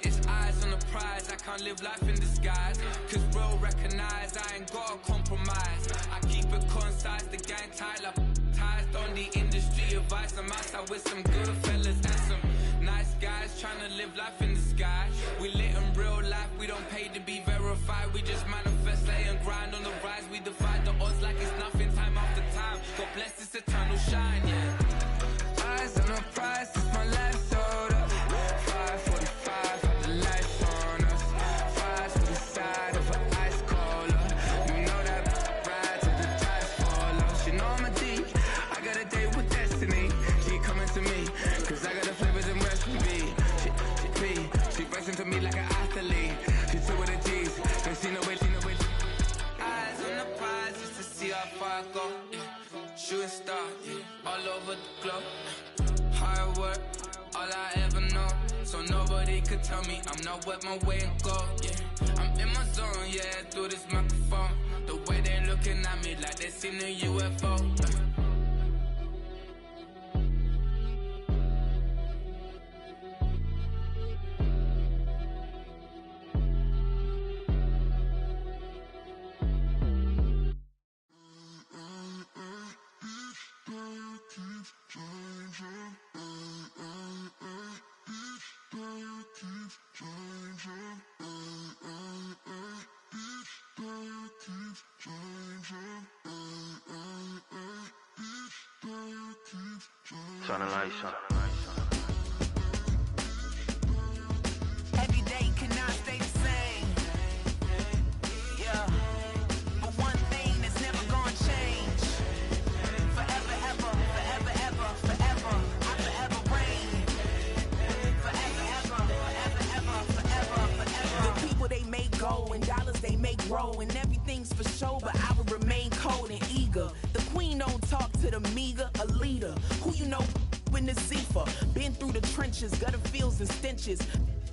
It's eyes on the prize, I can't live life in disguise. Cause real recognize I ain't gotta compromise. I keep it concise, the gang tight like ties. On the industry advice, I'm outside with some good fellas and some nice guys trying to live life in the sky. We lit in real life, we don't pay to be verified. We just manifest, lay and grind on the rise. We defy the odds like it's nothing, time after time. God bless this eternal shine, yeah. Eyes on the prize, it's my life sold up. 5:45, the lights on us. Fires to the side of an ice cola. You know that ride till the tides fall off. You know I'm a D, I got a date with destiny. She coming to me, cause I got the flavors and recipe. She racing to me like an athlete. She took with the G's, and she know where. Eyes on the prize just to see how far I go. Yeah. Shooting star, yeah. All over the globe. Hard work, all I ever know. So nobody could tell me I'm not wet my way and go. Yeah, I'm in my zone, yeah, through this microphone. The way they looking at me like they seen a UFO. Turn the lights on. Every day cannot stay the same. Yeah. But one thing that's never gonna change. Forever, ever, forever, ever, forever. I forever reign. Forever, ever, forever, ever, forever, forever. The people they make go and dollars they make grow. And everything's for show, but I will remain cold and eager. The queen don't talk to the meager, a leader. Who you know in the Zephyr, been through the trenches, gutter fields and stenches.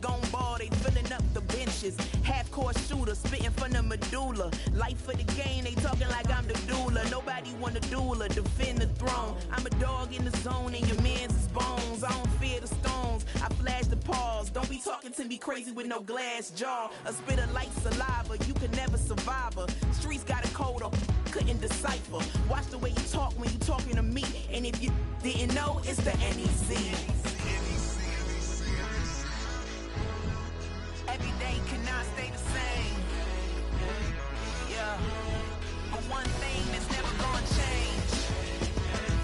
Gone ball, they filling up the benches. Half-court shooter, spitting from the medulla. Life for the game, they talking like I'm the doula. Nobody wanna duel or defend the throne. I'm a dog in the zone and your man's is bones. I don't fear the stones, I flash the paws. Don't be talking to me crazy with no glass jaw. A spit of light saliva, you can never survive her. Streets got a code up, couldn't decipher. Watch the way you talk when you talking to me. And if you didn't know, it's the NEC. Every day cannot stay the same. Yeah. But one thing that's never gonna change.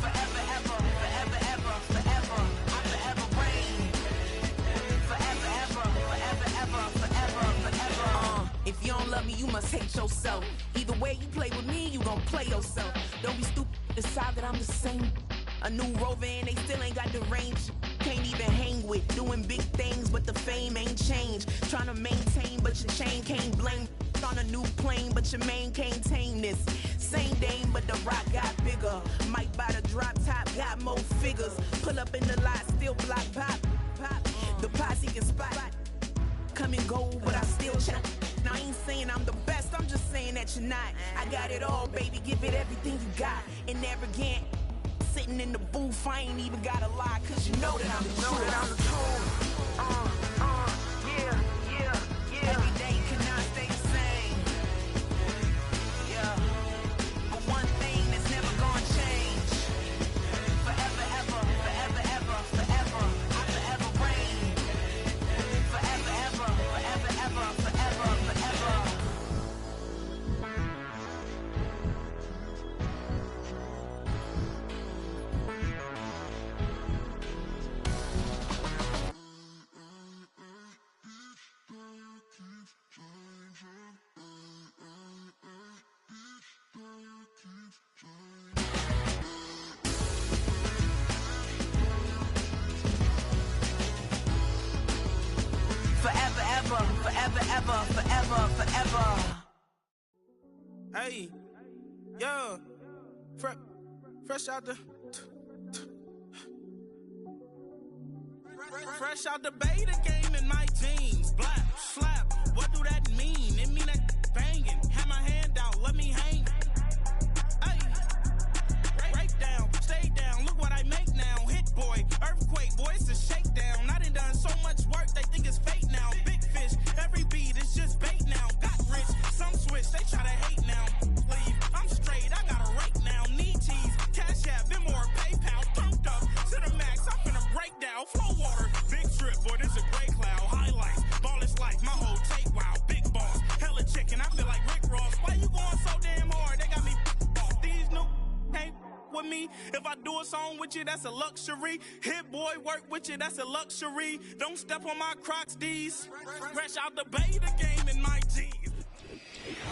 Forever, ever, forever, ever, forever. I forever reign. Forever, ever, forever, ever, forever, forever. If you don't love me, you must hate yourself. Either way you play with me, you gon' play yourself. Don't be stupid, decide that I'm the same. A new Rover and they still ain't got the range. Can't even hang with, doing big things, but the fame ain't changed. Trying to maintain, but your chain can't blame. On a new plane, but your main can't tame this. Same dame, but the rock got bigger. Might buy the drop top, got more figures. Pull up in the lot, still block pop. The posse can spot. Come and go, but I still check. Now I ain't saying I'm the best, I'm just saying that you're not. I got it all, baby, give it everything you got. And arrogant, sitting in the booth, I ain't even gotta lie, cause you know that I'm the truth. Yeah, yeah, yeah. Every day cannot stay the same. Yeah. But one thing that's never gonna change. Forever, ever, forever, ever, forever. I forever reign. Forever, ever, forever, ever, forever, forever. Forever, ever, forever, ever, forever, forever. Hey, yo, fresh out the, fresh out the beta game in my jeans. Black, slap, what do that mean? It mean that banging. Have my hand out, let me hang. Hey, break down, stay down, look what I make now. Hit boy, earthquake, boy, it's a shakedown. I done so much work, they think it's fake now. do a song with you, that's a luxury. Hit boy work with you, that's a luxury. Don't step on my Crocs, D's. Fresh out the bay, the game in my jeans.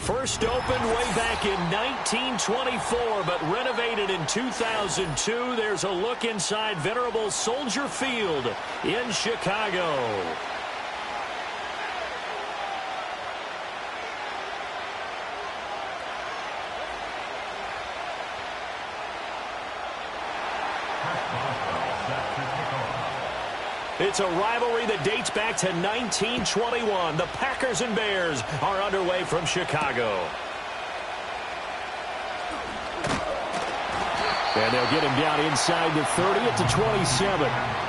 First opened way back in 1924, but renovated in 2002. There's a look inside venerable Soldier Field in Chicago. It's a rivalry that dates back to 1921. The Packers and Bears are underway from Chicago. And they'll get him down inside the 30 at the 27.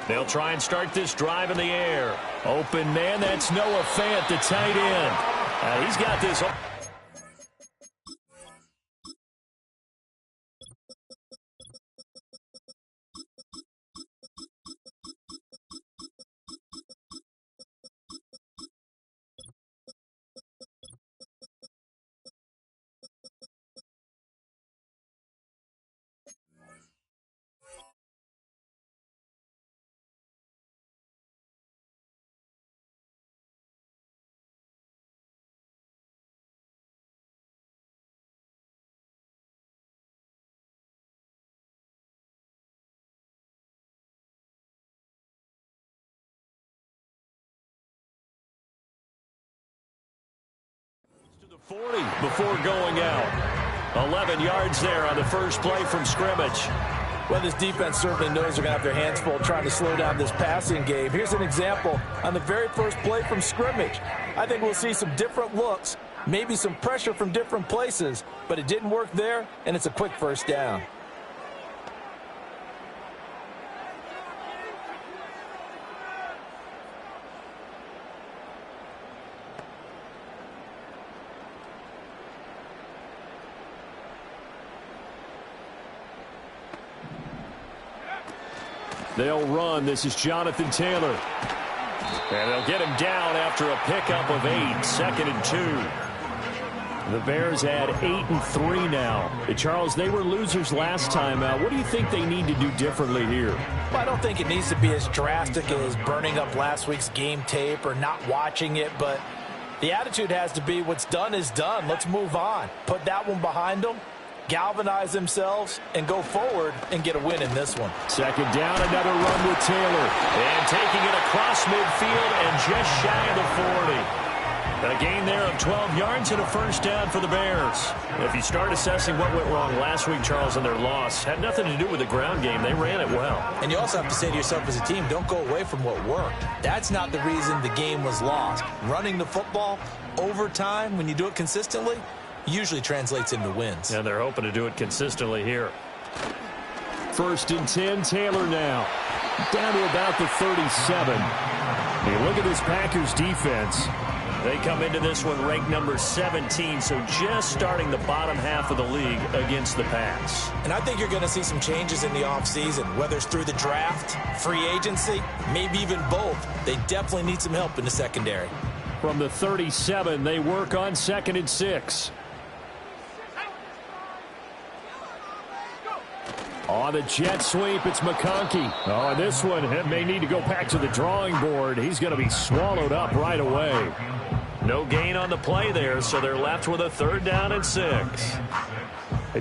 They'll try and start this drive in the air. Open man, that's Noah Fant, the tight end. He's got this. To the 40 before going out. 11 yards there on the first play from scrimmage. Well, this defense certainly knows they're going to have their hands full trying to slow down this passing game. Here's an example on the very first play from scrimmage. I think we'll see some different looks, maybe some pressure from different places, but it didn't work there, and it's a quick first down. They'll run. This is Jonathan Taylor. And they'll get him down after a pickup of 8. 2nd and 2. The Bears had 8 and 3 now. Charles, they were losers last time out. What do you think they need to do differently here? Well, I don't think it needs to be as drastic as burning up last week's game tape or not watching it, but the attitude has to be what's done is done. Let's move on. Put that one behind them. Galvanize themselves and go forward and get a win in this one. 2nd down, another run with Taylor. And taking it across midfield and just shy of the 40. A gain there of 12 yards and a first down for the Bears. If you start assessing what went wrong last week, Charles, in their loss, had nothing to do with the ground game. They ran it well. And you also have to say to yourself as a team, don't go away from what worked. That's not the reason the game was lost. Running the football over time, when you do it consistently, usually translates into wins. And they're hoping to do it consistently here. 1st and 10, Taylor now. Down to about the 37. You look at this Packers defense. They come into this one ranked number 17, so just starting the bottom half of the league against the pass. And I think you're going to see some changes in the offseason, whether it's through the draft, free agency, maybe even both. They definitely need some help in the secondary. From the 37, they work on 2nd and 6. On the jet sweep, it's McConkey. Oh, and this one may need to go back to the drawing board. He's going to be swallowed up right away. No gain on the play there, so they're left with a 3rd down and 6.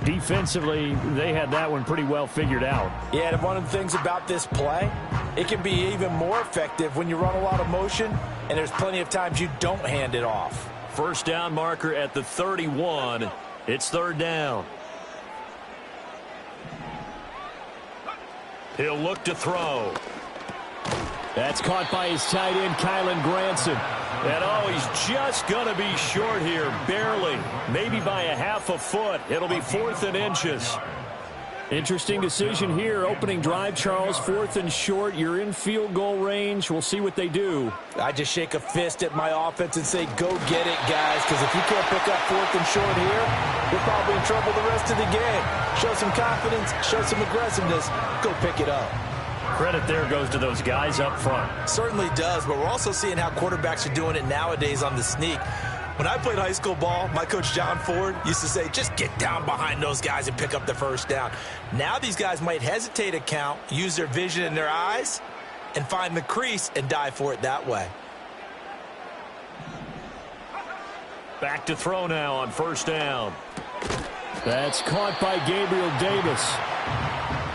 Defensively, they had that one pretty well figured out. Yeah, and one of the things about this play, it can be even more effective when you run a lot of motion, and there's plenty of times you don't hand it off. First down marker at the 31. It's 3rd down. He'll look to throw. That's caught by his tight end, Kylen Granson. And, oh, just going to be short here, barely. Maybe by a half a foot. It'll be 4th and inches. Interesting decision here. Opening drive, Charles, 4th and short. You're in field goal range. We'll see what they do. I just shake a fist at my offense and say, go get it, guys, because if you can't pick up 4th and short here, you're probably in trouble the rest of the game. Show some confidence, show some aggressiveness, go pick it up. Credit there goes to those guys up front. Certainly does, but we're also seeing how quarterbacks are doing it nowadays on the sneak. When I played high school ball, my coach John Ford used to say, just get down behind those guys and pick up the first down. Now these guys might hesitate to count, use their vision in their eyes, and find the crease and dive for it that way. Back to throw now on 1st down. That's caught by Gabriel Davis.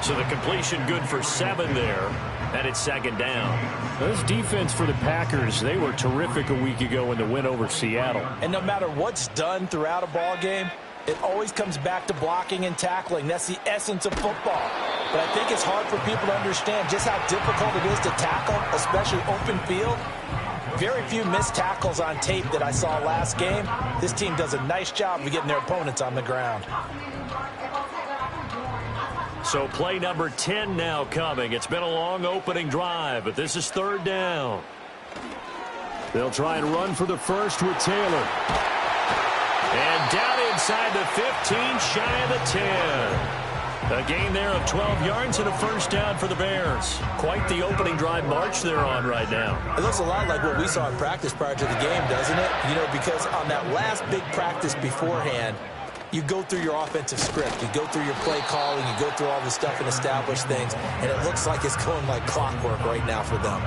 So the completion good for 7 there. And it's 2nd down. This defense for the Packers, they were terrific a week ago in the win over Seattle. And no matter what's done throughout a ball game, it always comes back to blocking and tackling. That's the essence of football. But I think it's hard for people to understand just how difficult it is to tackle, especially open field. Very few missed tackles on tape that I saw last game. This team does a nice job of getting their opponents on the ground. So play number 10 now coming. It's been a long opening drive, but this is 3rd down. They'll try and run for the first with Taylor. And down inside the 15, shy of the 10. A gain there of 12 yards and a 1st down for the Bears. Quite the opening drive march they're on right now. It looks a lot like what we saw in practice prior to the game, doesn't it? You know, because on that last big practice beforehand, you go through your offensive script, you go through your play calling, you go through all the stuff and establish things, and it looks like it's going like clockwork right now for them.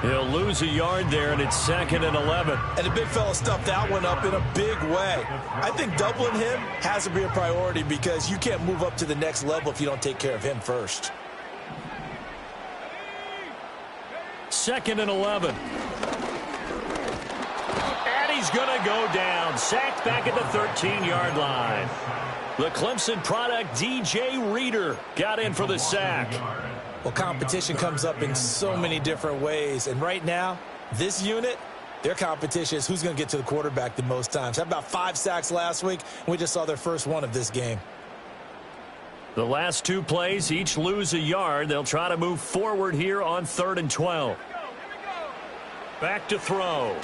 He'll lose a yard there, and it's 2nd and 11. And the big fella stuffed that one up in a big way. I think doubling him has to be a priority because you can't move up to the next level if you don't take care of him first. 2nd and 11. He's going to go down. Sacked back at the 13-yard line. The Clemson product, DJ Reader, got in for the sack. Well, competition comes up in so many different ways. And right now, this unit, their competition is who's going to get to the quarterback the most times. Had about 5 sacks last week, and we just saw their first one of this game. The last 2 plays, each lose a yard. They'll try to move forward here on 3rd and 12. Back to throw.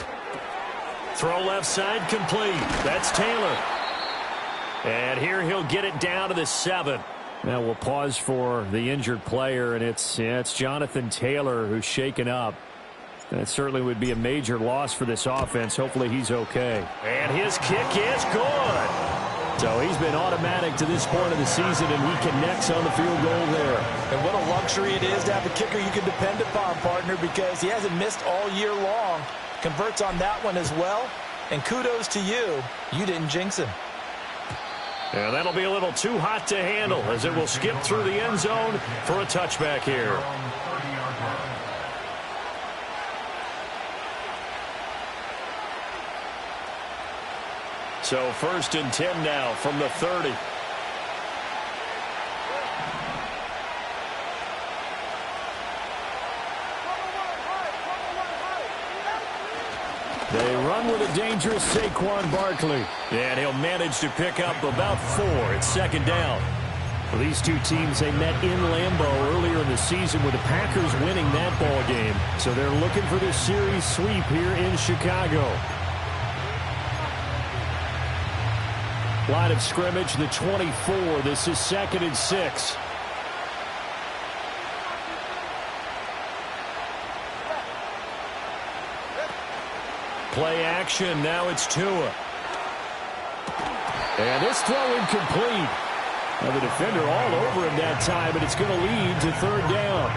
Throw left side complete. That's Taylor. And here he'll get it down to the 7. Now we'll pause for the injured player, and it's Jonathan Taylor who's shaken up. That certainly would be a major loss for this offense. Hopefully he's okay. And his kick is good. So he's been automatic to this point of the season, and he connects on the field goal there. And what a luxury it is to have a kicker you can depend upon, partner, because he hasn't missed all year long. Converts on that one as well. And kudos to you. You didn't jinx him. And that'll be a little too hot to handle as it will skip through the end zone for a touchback here. So 1st and 10 now from the 30. They run with a dangerous Saquon Barkley. And he'll manage to pick up about 4. It's 2nd down. Well, these two teams, they met in Lambeau earlier in the season with the Packers winning that ball game. So they're looking for this series sweep here in Chicago. Line of scrimmage, the 24. This is 2nd and 6. Play action. Now it's Tua. And this throw incomplete. Now the defender all over him that time, and it's going to lead to 3rd down.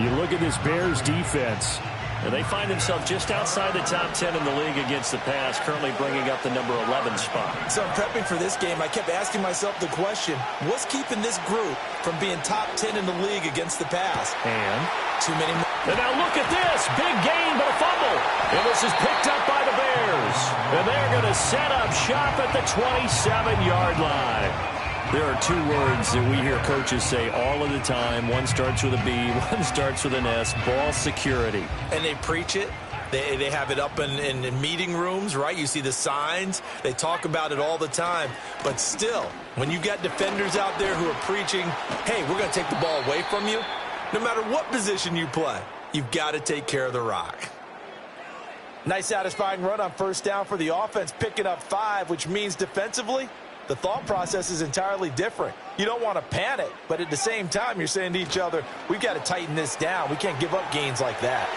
You look at this Bears defense. And they find themselves just outside the top 10 in the league against the pass, currently bringing up the number 11 spot. So I'm prepping for this game. I kept asking myself the question, what's keeping this group from being top 10 in the league against the pass? And too many. And now look at this. Big gain, but a fumble. And this is picked up by the Bears. And they're going to set up shop at the 27-yard line. There are 2 words that we hear coaches say all of the time. One starts with a B, one starts with an S. Ball security. And they preach it, They have it up in meeting rooms, right? You see the signs. They talk about it all the time. But still, when you've got defenders out there who are preaching, hey, we're going to take the ball away from you, no matter what position you play, you've got to take care of the rock. Nice satisfying run on first down for the offense, picking up 5, which means defensively, the thought process is entirely different. You don't want to panic, but at the same time, you're saying to each other, we've got to tighten this down. We can't give up gains like that.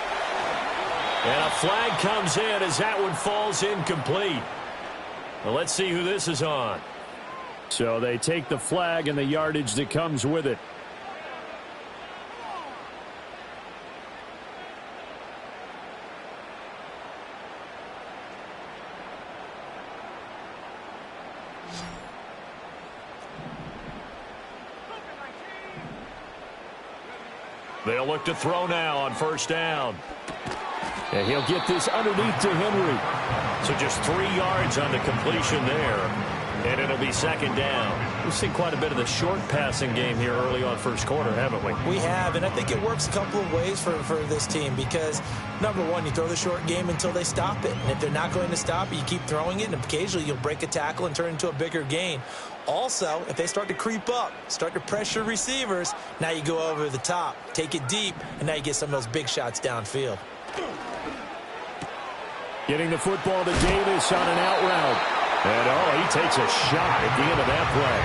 And a flag comes in as that one falls incomplete. Well, let's see who this is on. So they take the flag and the yardage that comes with it. They'll look to throw now on first down. And he'll get this underneath to Henry. So just 3 yards on the completion there. And it'll be second down. We've seen quite a bit of the short passing game here early on first quarter, haven't we? We have, and I think it works a couple of ways for this team because, number one, you throw the short game until they stop it. And if they're not going to stop it, you keep throwing it, and occasionally you'll break a tackle and turn it into a bigger gain. Also, if they start to creep up, start to pressure receivers, now you go over the top, take it deep, and now you get some of those big shots downfield. Getting the football to Davis on an out route. And, he takes a shot at the end of that play.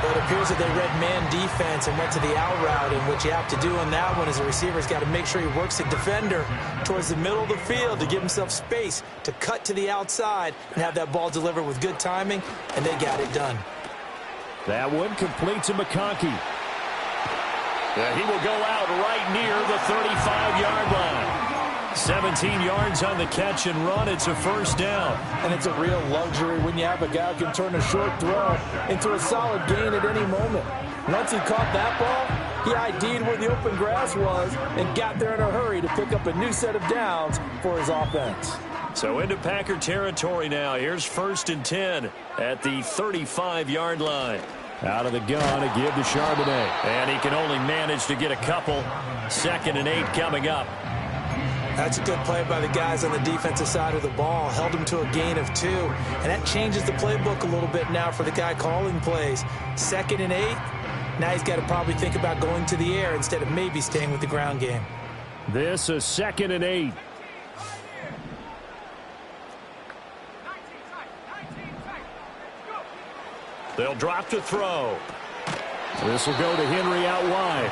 Well, it appears that they read man defense and went to the out route, and what you have to do on that one is the receiver's got to make sure he works the defender towards the middle of the field to give himself space to cut to the outside and have that ball delivered with good timing, and they got it done. That one complete to McConkey. He will go out right near the 35-yard line. 17 yards on the catch and run. It's a first down. And it's a real luxury when you have a guy who can turn a short throw into a solid gain at any moment. Once he caught that ball, he ID'd where the open grass was and got there in a hurry to pick up a new set of downs for his offense. So into Packer territory now. Here's 1st and 10 at the 35-yard line. Out of the gun to give to Charbonnet. And he can only manage to get a couple. 2nd and 8 coming up. That's a good play by the guys on the defensive side of the ball. Held him to a gain of 2. And that changes the playbook a little bit now for the guy calling plays. 2nd and 8. Now he's got to probably think about going to the air instead of maybe staying with the ground game. This is 2nd and 8. They'll drop to throw. This will go to Henry out wide.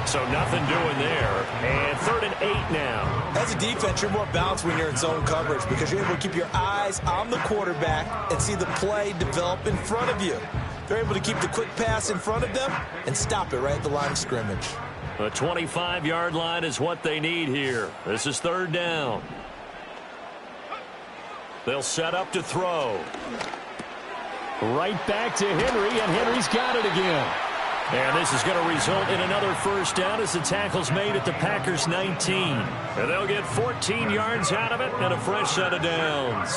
So nothing doing there. And 3rd and 8 now. As a defense, you're more balanced when you're in zone coverage because you're able to keep your eyes on the quarterback and see the play develop in front of you. They're able to keep the quick pass in front of them and stop it right at the line of scrimmage. The 25-yard line is what they need here. This is 3rd down. They'll set up to throw. Right back to Henry, and Henry's got it again. And this is going to result in another first down as the tackle's made at the Packers' 19. And they'll get 14 yards out of it and a fresh set of downs.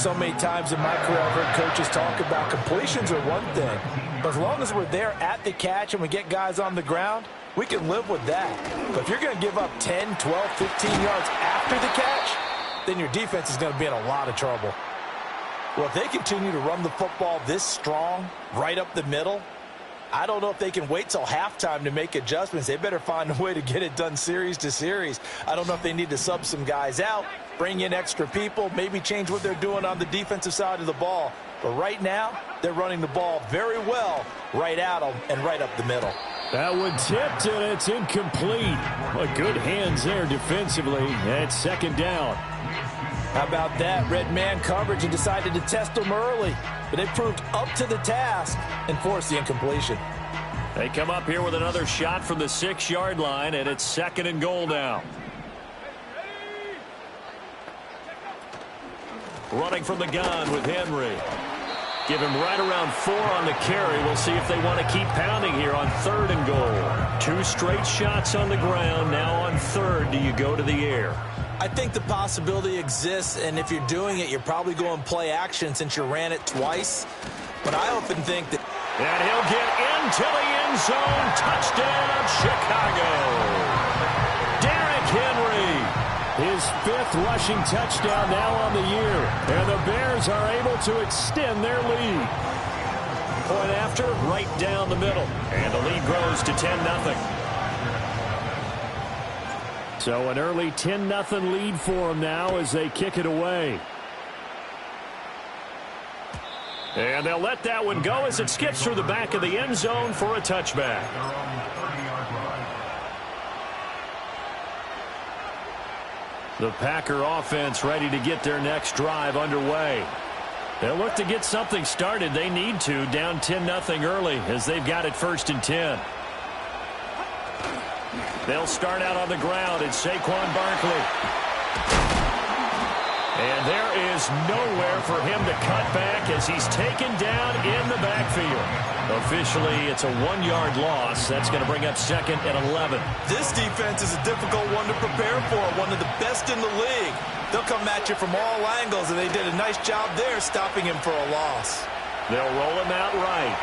So many times in my career I've heard coaches talk about completions are one thing. But as long as we're there at the catch and we get guys on the ground, we can live with that. But if you're going to give up 10, 12, 15 yards after the catch, then your defense is going to be in a lot of trouble. Well, if they continue to run the football this strong, right up the middle, I don't know if they can wait till halftime to make adjustments. They better find a way to get it done series to series. I don't know if they need to sub some guys out, bring in extra people, maybe change what they're doing on the defensive side of the ball. But right now, they're running the ball very well right at them and right up the middle. That one tipped, and it's incomplete. Well, good hands there defensively. And 2nd down. How about that? Red man coverage and decided to test them early. But they proved up to the task and forced the incompletion. They come up here with another shot from the 6-yard line, and it's 2nd and goal now. Running from the gun with Henry. Give him right around 4 on the carry. We'll see if they want to keep pounding here on 3rd and goal. 2 straight shots on the ground. Now on 3rd, do you go to the air? I think the possibility exists, and if you're doing it, you're probably going play action since you ran it twice. But I often think that... And he'll get into the end zone. Touchdown, Chicago. Derrick Henry. his 5th rushing touchdown now on the year. And the Bears are able to extend their lead. Point after, right down the middle. And the lead grows to 10-0. So an early 10-0 lead for them now as they kick it away. And they'll let that one go as it skips through the back of the end zone for a touchback. The Packer offense ready to get their next drive underway. They'll look to get something started. They need to, down 10-0 early as they've got it 1st and 10. They'll start out on the ground. It's Saquon Barkley. And there is nowhere for him to cut back as he's taken down in the backfield. Officially, it's a 1-yard loss. That's going to bring up 2nd and 11. This defense is a difficult one to prepare for, one of the best in the league. They'll come at you from all angles, and they did a nice job there stopping him for a loss. They'll roll him out right.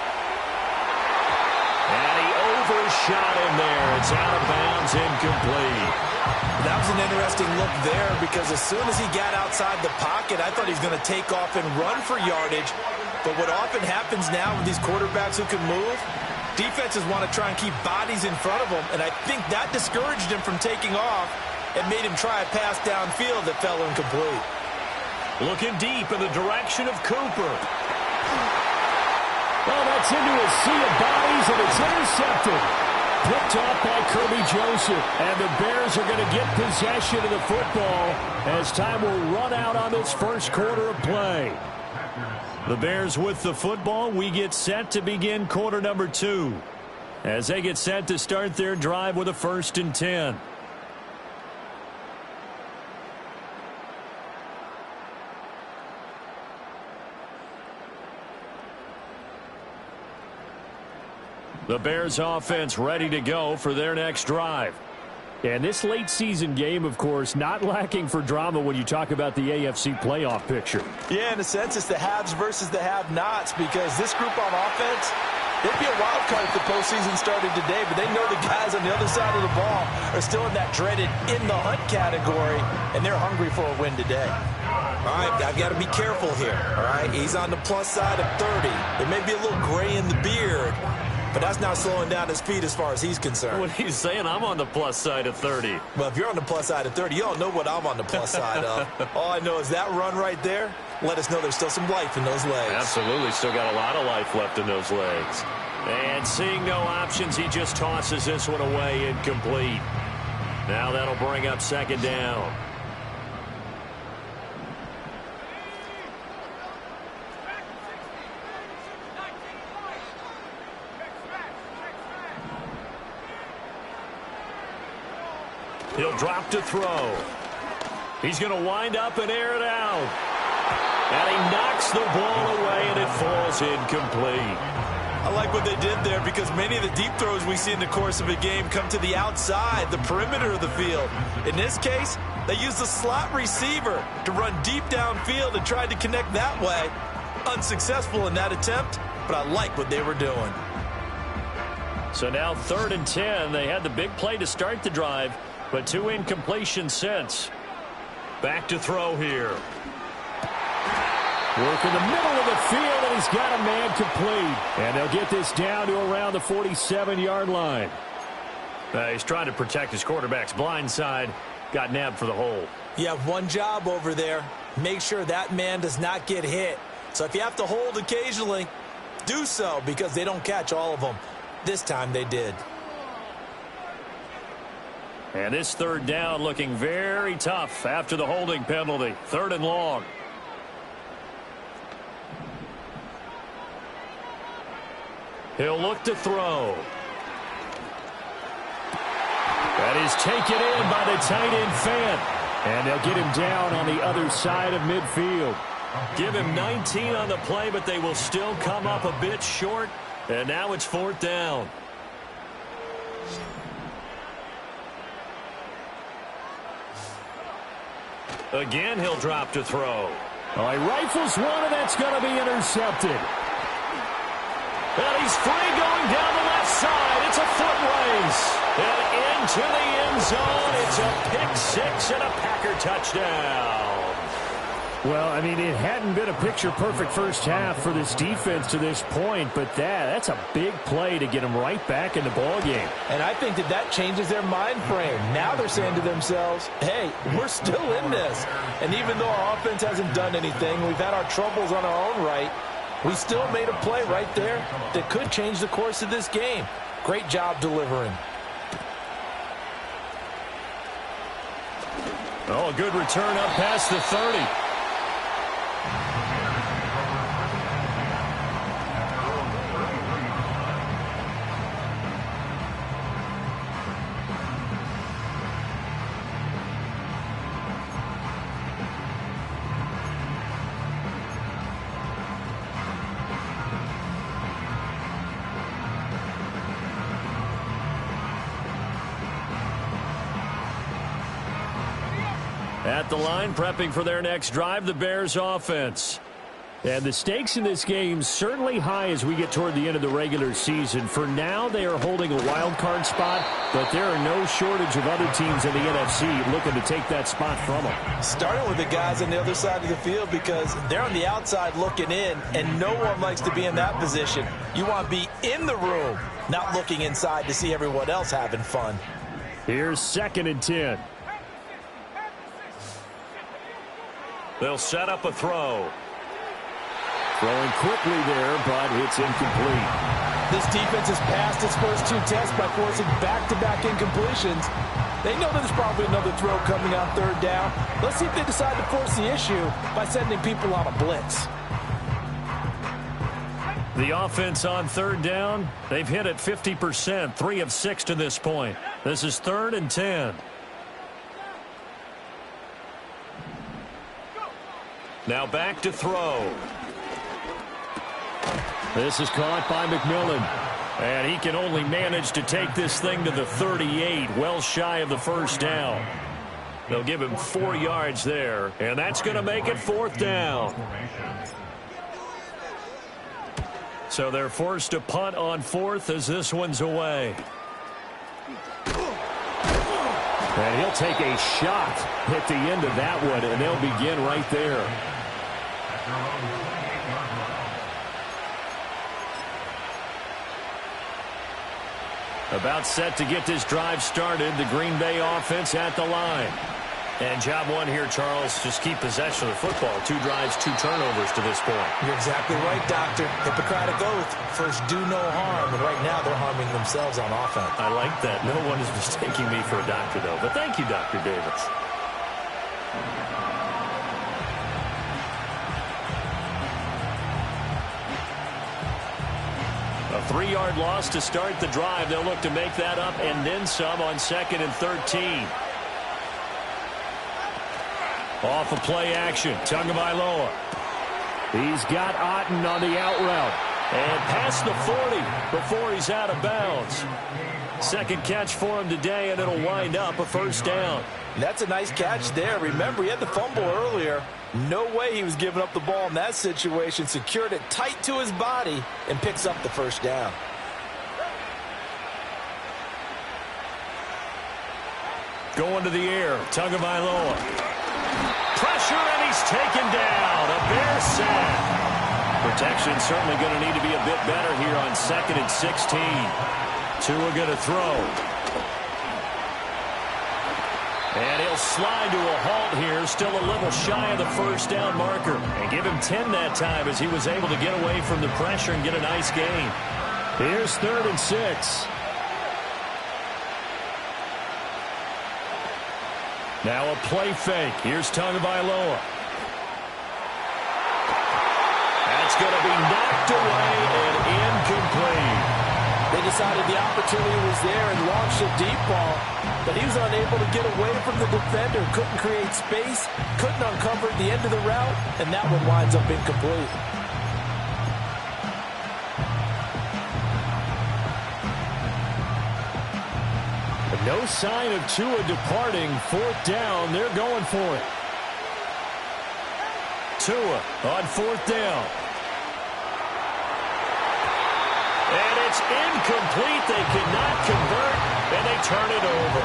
And he overshot him there. It's out of bounds, incomplete. That was an interesting look there because as soon as he got outside the pocket, I thought he was going to take off and run for yardage. But what often happens now with these quarterbacks who can move, defenses want to try and keep bodies in front of them, and I think that discouraged him from taking off and made him try a pass downfield that fell incomplete. Looking deep in the direction of Cooper. Well, that's into a sea of bodies, and it's intercepted. Picked off by Kirby Joseph. And the Bears are going to get possession of the football as time will run out on this first quarter of play. The Bears with the football. We get set to begin quarter number 2 as they get set to start their drive with a 1st and 10. The Bears offense ready to go for their next drive. And this late season game, of course, not lacking for drama when you talk about the AFC playoff picture. Yeah, in a sense, it's the haves versus the have-nots because this group on offense, they'd be a wild card if the postseason started today, but they know the guys on the other side of the ball are still in that dreaded in-the-hunt category, and they're hungry for a win today. All right, I've got to be careful here, all right? He's on the plus side of 30. There may be a little gray in the beard, but that's not slowing down his speed as far as he's concerned. What he's saying, I'm on the plus side of 30. Well, if you're on the plus side of 30, you don't know what I'm on the plus side of. All I know is that run right there, let us know there's still some life in those legs. Absolutely, still got a lot of life left in those legs. And seeing no options, he just tosses this one away incomplete. Now that'll bring up 2nd down. He'll drop to throw. He's going to wind up and air it out. And he knocks the ball away, and it falls incomplete. I like what they did there because many of the deep throws we see in the course of a game come to the outside, the perimeter of the field. In this case, they used the slot receiver to run deep downfield and tried to connect that way. Unsuccessful in that attempt, but I like what they were doing. So now 3rd and 10. They had the big play to start the drive, but 2 incompletions since. Back to throw here. Work in the middle of the field, and he's got a man complete. And they'll get this down to around the 47-yard line. He's trying to protect his quarterback's blind side. Got nabbed for the hole. You have one job over there. Make sure that man does not get hit. So if you have to hold occasionally, do so because they don't catch all of them. This time they did. And this 3rd down looking very tough after the holding penalty. 3rd and long. He'll look to throw. That is taken in by the tight end Fant. And they'll get him down on the other side of midfield. Give him 19 on the play, but they will still come up a bit short. And now it's 4th down. Again, he'll drop to throw. Oh, he rifles one, and that's going to be intercepted. And he's free going down the left side. It's a foot lines and into the end zone. It's a pick six and a Packer touchdown. Well, I mean, it hadn't been a picture-perfect first half for this defense to this point, but that's a big play to get them right back in the ballgame. And I think that changes their mind frame. Now they're saying to themselves, hey, we're still in this. And even though our offense hasn't done anything, we've had our troubles on our own right, we still made a play right there that could change the course of this game. Great job delivering. Oh, a good return up past the 30. At the line, prepping for their next drive, the Bears offense. And the stakes in this game certainly high as we get toward the end of the regular season. For now, they are holding a wild card spot, but there are no shortage of other teams in the NFC looking to take that spot from them. Starting with the guys on the other side of the field because they're on the outside looking in, and no one likes to be in that position. You want to be in the room, not looking inside to see everyone else having fun. Here's 2nd and 10. They'll set up a throw. Throwing quickly there, but it's incomplete. This defense has passed its first 2 tests by forcing back-to-back incompletions. They know there's probably another throw coming on 3rd down. Let's see if they decide to force the issue by sending people on a blitz. The offense on 3rd down, they've hit it 50%, 3 of 6 to this point. This is 3rd and 10. Now back to throw. This is caught by McMillan. And he can only manage to take this thing to the 38, well shy of the first down. They'll give him 4 yards there, and that's going to make it 4th down. So they're forced to punt on 4th as this one's away. And he'll take a shot at the end of that one, and they'll begin right there. About set to get this drive started, the Green Bay offense at the line. And job one here, Charles, just keep possession of the football. 2 drives, 2 turnovers to this point. You're exactly right, Doctor. Hippocratic oath. First, do no harm. And right now, they're harming themselves on offense. I like that. No one is mistaking me for a doctor, though. But thank you, Dr. Davis. A 3-yard loss to start the drive. They'll look to make that up and then some on 2nd and 13. Off of play action, Tagovailoa. He's got Otten on the out route. And past the 40 before he's out of bounds. 2nd catch for him today, and it'll wind up a 1st down. That's a nice catch there. Remember, he had the fumble earlier. No way he was giving up the ball in that situation. Secured it tight to his body and picks up the 1st down. Going to the air, Tagovailoa. Pressure, and he's taken down. A Bear sack. Protection certainly going to need to be a bit better here on 2nd and 16. Tua going to throw. And he'll slide to a halt here, still a little shy of the 1st down marker. And give him 10 that time as he was able to get away from the pressure and get a nice gain. Here's 3rd and 6. Now a play fake. Here's Tagovailoa. That's going to be knocked away and incomplete. They decided the opportunity was there and launched a deep ball, but he was unable to get away from the defender, couldn't create space, couldn't uncover the end of the route, and that one winds up incomplete. No sign of Tua departing. 4th down. They're going for it. Tua on 4th down. And It's incomplete. They cannot convert, and they turn it over.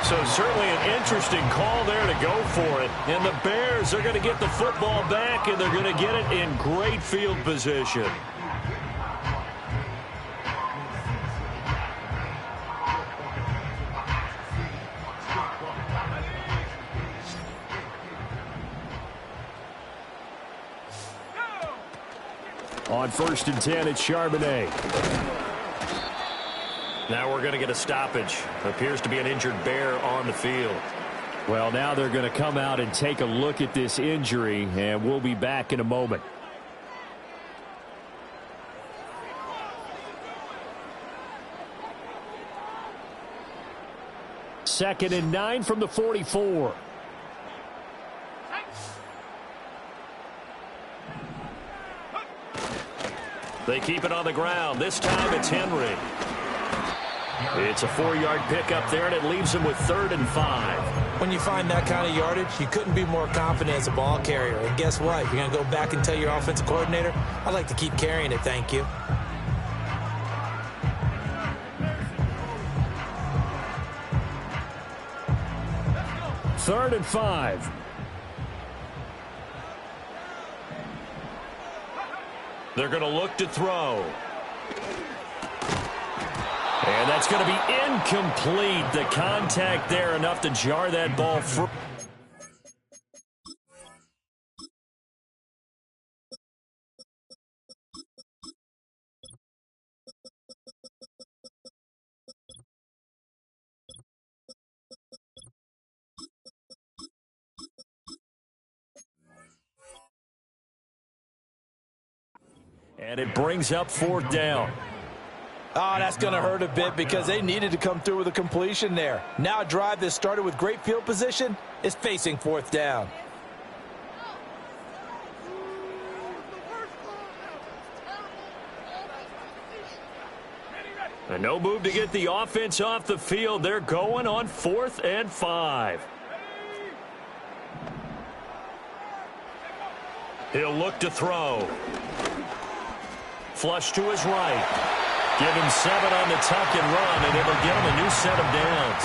So certainly an interesting call there to go for it. And the Bears are going to get the football back, and they're going to get it in great field position. On 1st and 10, it's Charbonnet. Now we're going to get a stoppage. Appears to be an injured Bear on the field. Well, now they're going to come out and take a look at this injury, and we'll be back in a moment. Second and 9 from the 44. They keep it on the ground. This time it's Henry. It's a 4-yard pickup there, and it leaves him with 3rd and 5. When you find that kind of yardage, you couldn't be more confident as a ball carrier. And guess what? You're going to go back and tell your offensive coordinator, I'd like to keep carrying it, thank you. Third and 5. They're going to look to throw. And that's going to be incomplete. The contact there enough to jar that ball free. And it brings up 4th down. Oh, that's going to hurt a bit because they needed to come through with a completion there. Now a drive that started with great field position is facing 4th down. And no move to get the offense off the field. They're going on 4th and 5. He'll look to throw. Flush to his right. Give him 7 on the tuck and run, and it'll get him a new set of downs.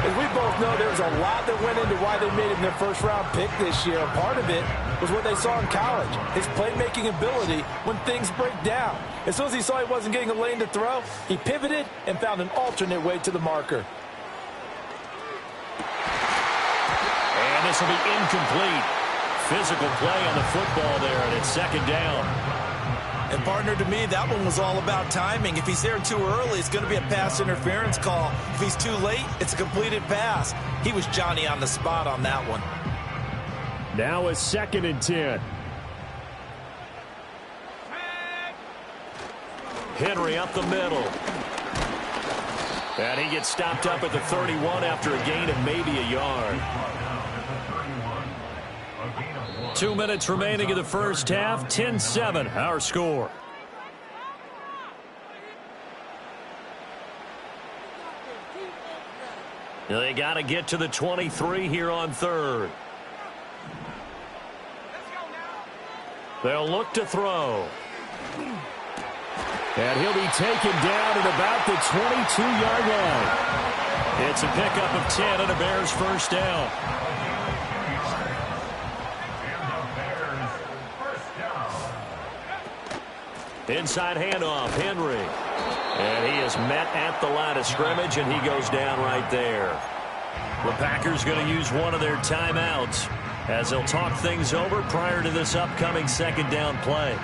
As we both know, there's a lot that went into why they made him their first-round pick this year. Part of it was what they saw in college, his playmaking ability when things break down. As soon as he saw he wasn't getting a lane to throw, he pivoted and found an alternate way to the marker. And this will be incomplete. Physical play on the football there, and it's 2nd down. And, partner, to me, that one was all about timing. If he's there too early, it's going to be a pass interference call. If he's too late, it's a completed pass. He was Johnny on the spot on that one. Now a 2nd and 10. Henry up the middle. And he gets stopped up at the 31 after a gain of maybe a yard. 2 minutes remaining in the first half. 10-7, our score. They got to get to the 23 here on 3rd. They'll look to throw. And he'll be taken down at about the 22-yard line. It's a pickup of 10 and a Bears first down. Inside handoff, Henry. And he is met at the line of scrimmage, and he goes down right there. The Packers going to use one of their timeouts as they'll talk things over prior to this upcoming 2nd down play.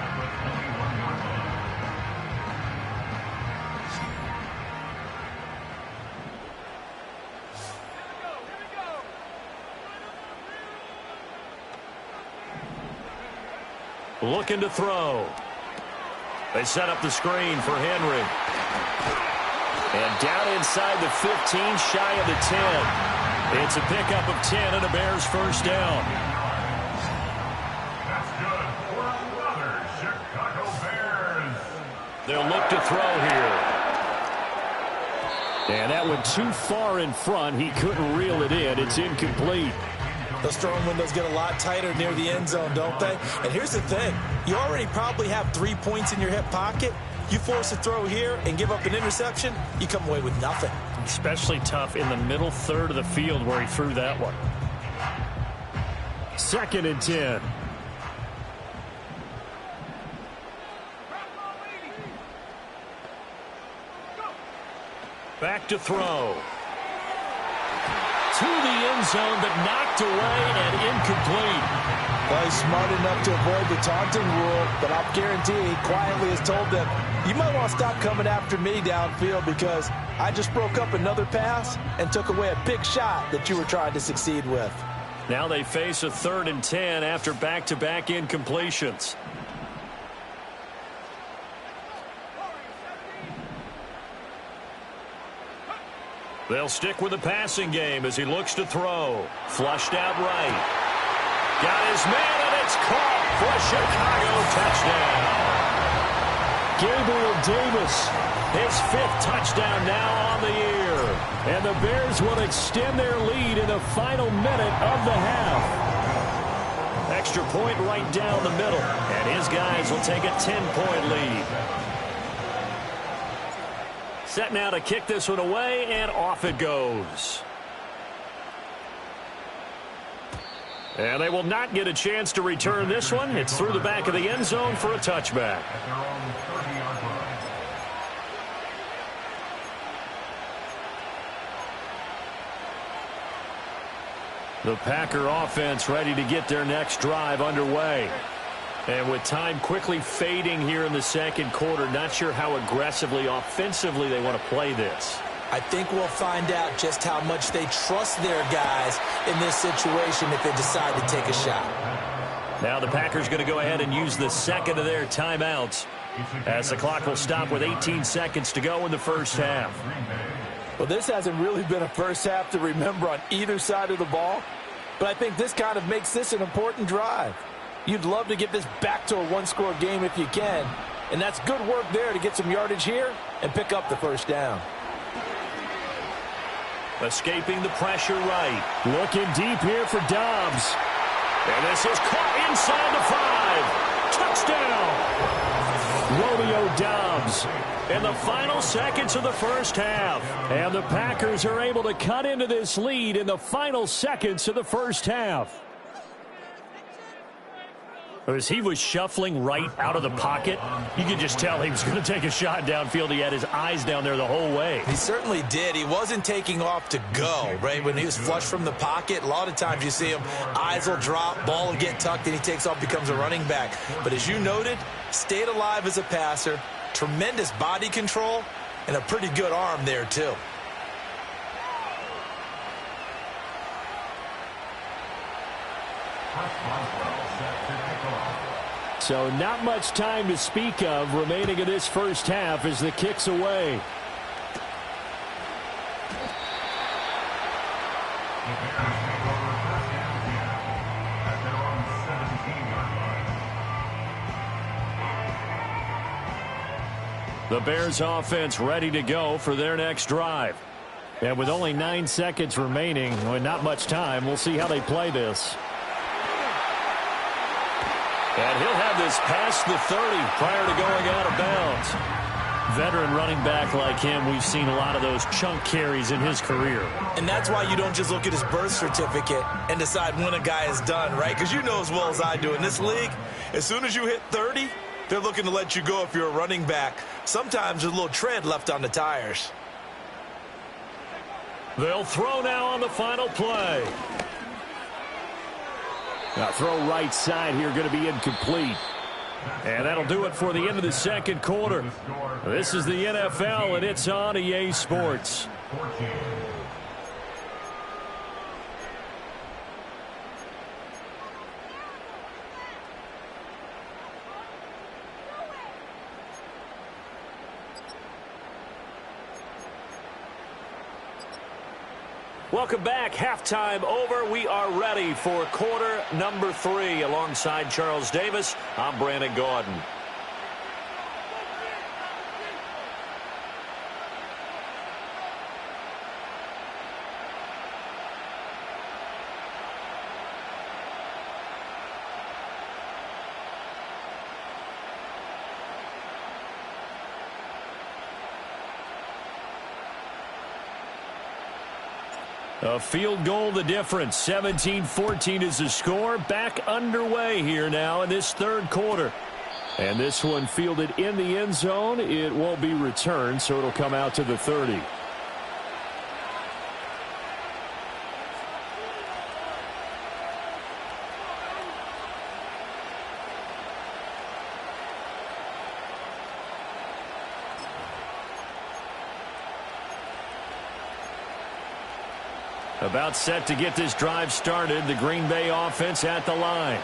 Looking to throw. They set up the screen for Henry. And down inside the 15, shy of the 10. It's a pickup of 10 and a Bears first down. That's good for another Chicago Bears. They'll look to throw here. And that went too far in front. He couldn't reel it in. It's incomplete. Those throwing windows get a lot tighter near the end zone, don't they? And here's the thing. You already probably have 3 points in your hip pocket. You force a throw here and give up an interception, you come away with nothing. Especially tough in the middle third of the field where he threw that one. 2nd and 10. Back to throw. To the end zone, but knocked away and incomplete. Well, he's smart enough to avoid the taunting rule, but I'll guarantee he quietly has told them, you might want to stop coming after me downfield because I just broke up another pass and took away a big shot that you were trying to succeed with. Now they face a 3rd and 10 after back-to-back incompletions. They'll stick with the passing game as he looks to throw. Flushed out right. Got his man, and it's caught for a Chicago touchdown. Gabriel Davis, his 5th touchdown now on the year. And the Bears will extend their lead in the final minute of the half. Extra point right down the middle, and his guys will take a 10-point lead. Set now to kick this one away, and off it goes. And they will not get a chance to return this one. It's through the back of the end zone for a touchback. The Packer offense ready to get their next drive underway. And with time quickly fading here in the second quarter, not sure how aggressively, offensively they want to play this. I think we'll find out just how much they trust their guys in this situation if they decide to take a shot. Now the Packers going to go ahead and use the second of their timeouts as the clock will stop with 18 seconds to go in the first half. Well, this hasn't really been a first half to remember on either side of the ball, but I think this kind of makes this an important drive. You'd love to get this back to a one-score game if you can, and that's good work there to get some yardage here and pick up the first down. Escaping the pressure right. Looking deep here for Dobbs. And this is caught inside the 5. Touchdown! Romeo Dobbs in the final seconds of the first half. And the Packers are able to cut into this lead in the final seconds of the first half. As he was shuffling right out of the pocket, you could just tell he was going to take a shot downfield. He had his eyes down there the whole way. He certainly did. He wasn't taking off to go, right? When he was flush from the pocket, a lot of times you see him, eyes will drop, ball will get tucked, and he takes off, becomes a running back. But as you noted, stayed alive as a passer, tremendous body control, and a pretty good arm there, too. So not much time to speak of remaining in this first half as the kick's away. The Bears offense ready to go for their next drive. And with only 9 seconds remaining, and not much time, we'll see how they play this. And he'll have this past the 30 prior to going out of bounds. Veteran running back like him, we've seen a lot of those chunk carries in his career. And that's why you don't just look at his birth certificate and decide when a guy is done, right? Because you know as well as I do, in this league, as soon as you hit 30, they're looking to let you go if you're a running back. Sometimes there's a little tread left on the tires. They'll throw now on the final play. Now throw right side here going to be incomplete. And that'll do it for the end of the second quarter. This is the NFL, and it's on EA Sports. Welcome back. Halftime over. We are ready for quarter number 3. Alongside Charles Davis, I'm Brandon Gaudin. A field goal the difference. 17-14 is the score. Back underway here now in this third quarter. And this one fielded in the end zone. It won't be returned, so it'll come out to the 30. About set to get this drive started. The Green Bay offense at the line.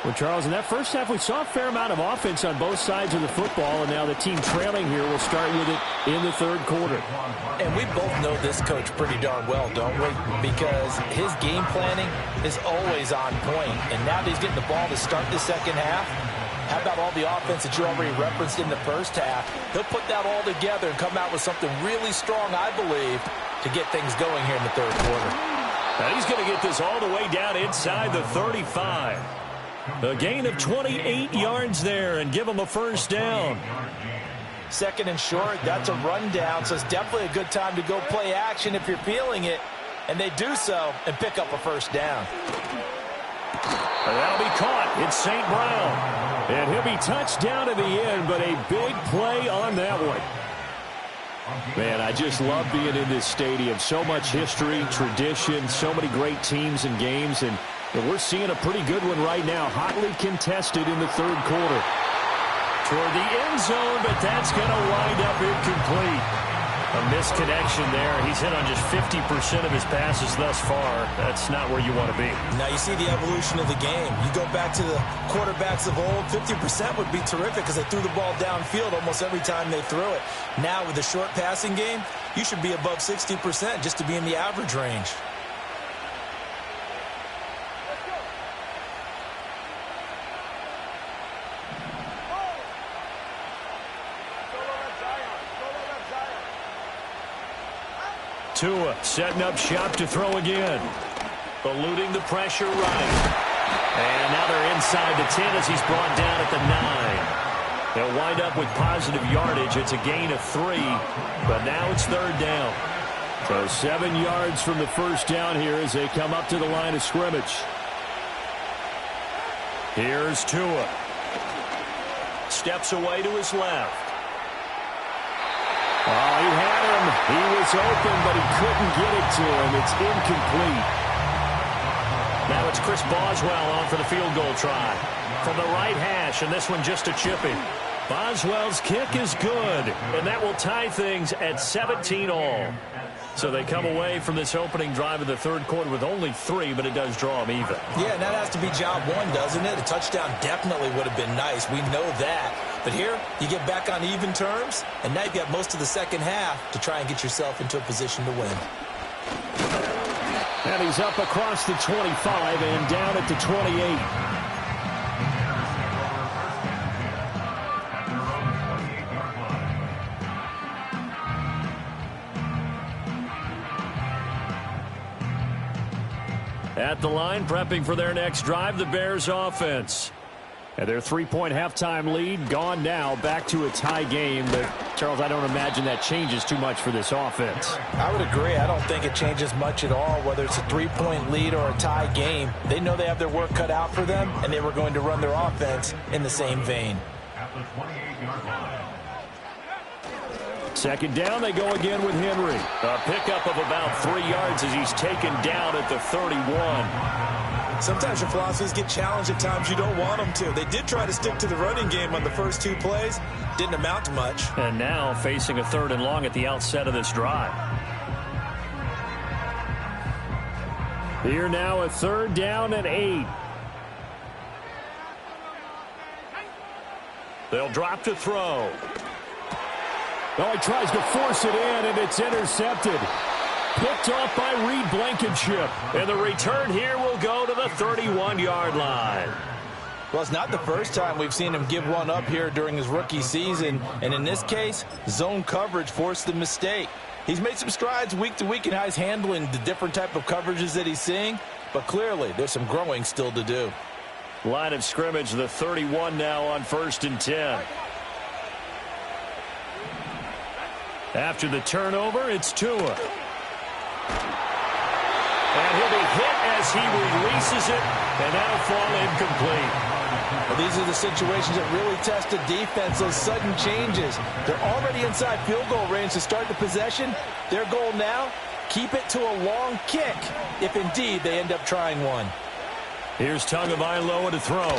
Well, Charles, in that first half, we saw a fair amount of offense on both sides of the football, and now the team trailing here will start with it in the third quarter. And we both know this coach pretty darn well, don't we? Because his game planning is always on point. And now that he's getting the ball to start the second half, how about all the offense that you already referenced in the first half? He'll put that all together and come out with something really strong, I believe, to get things going here in the third quarter. Now he's going to get this all the way down inside the 35. A gain of 28 yards there and give him a first down. Second and short, that's a rundown, so it's definitely a good time to go play action if you're feeling it. And they do so and pick up a first down. And that'll be caught. It's St. Brown. And he'll be touched down at the end, but a big play on that one. Man, I just love being in this stadium. So much history, tradition, so many great teams and games, and we're seeing a pretty good one right now. Hotly contested in the third quarter. Toward the end zone, but that's going to wind up incomplete. A misconnection there. He's hit on just 50% of his passes thus far. That's not where you want to be. Now you see the evolution of the game. You go back to the quarterbacks of old, 50% would be terrific because they threw the ball downfield almost every time they threw it. Now with the short passing game, you should be above 60% just to be in the average range. Tua setting up shop to throw again. Eluding the pressure right. And now they're inside the 10 as he's brought down at the 9. They'll wind up with positive yardage. It's a gain of 3, but now it's third down. So 7 yards from the first down here as they come up to the line of scrimmage. Here's Tua. Steps away to his left. Oh, he had him. He was open, but he couldn't get it to him. It's incomplete. Now it's Chris Boswell on for the field goal try. From the right hash, and this one just a chipping. Boswell's kick is good, and that will tie things at 17 all. So they come away from this opening drive of the third quarter with only 3, but it does draw them even. Yeah, and that has to be job one, doesn't it? A touchdown definitely would have been nice. We know that. But here, you get back on even terms, and now you've got most of the second half to try and get yourself into a position to win. And he's up across the 25 and down at the 28. At the line, prepping for their next drive, the Bears offense. And their 3-point halftime lead gone now, back to a tie game. But, Charles, I don't imagine that changes too much for this offense. I would agree. I don't think it changes much at all, whether it's a 3-point lead or a tie game. They know they have their work cut out for them, and they were going to run their offense in the same vein. At the 28-yard line. Second down, they go again with Henry. A pickup of about 3 yards as he's taken down at the 31. Sometimes your philosophies get challenged at times you don't want them to. They did try to stick to the running game on the first 2 plays. Didn't amount to much. And now facing a 3rd and long at the outset of this drive. Here now a 3rd down and 8. They'll drop to throw. Oh, he tries to force it in, and it's intercepted. Picked off by Reed Blankenship. And the return here will go to the 31-yard line. Well, it's not the first time we've seen him give one up here during his rookie season. And in this case, zone coverage forced the mistake. He's made some strides week to week in how he's handling the different type of coverages that he's seeing. But clearly, there's some growing still to do. Line of scrimmage, the 31 now on 1st and 10. After the turnover, it's Tua. as he releases it, and that'll fall incomplete. Well, these are the situations that really test a defense, those sudden changes. They're already inside field goal range to start the possession. Their goal now, keep it to a long kick, if indeed they end up trying one. Here's Tagovailoa to throw.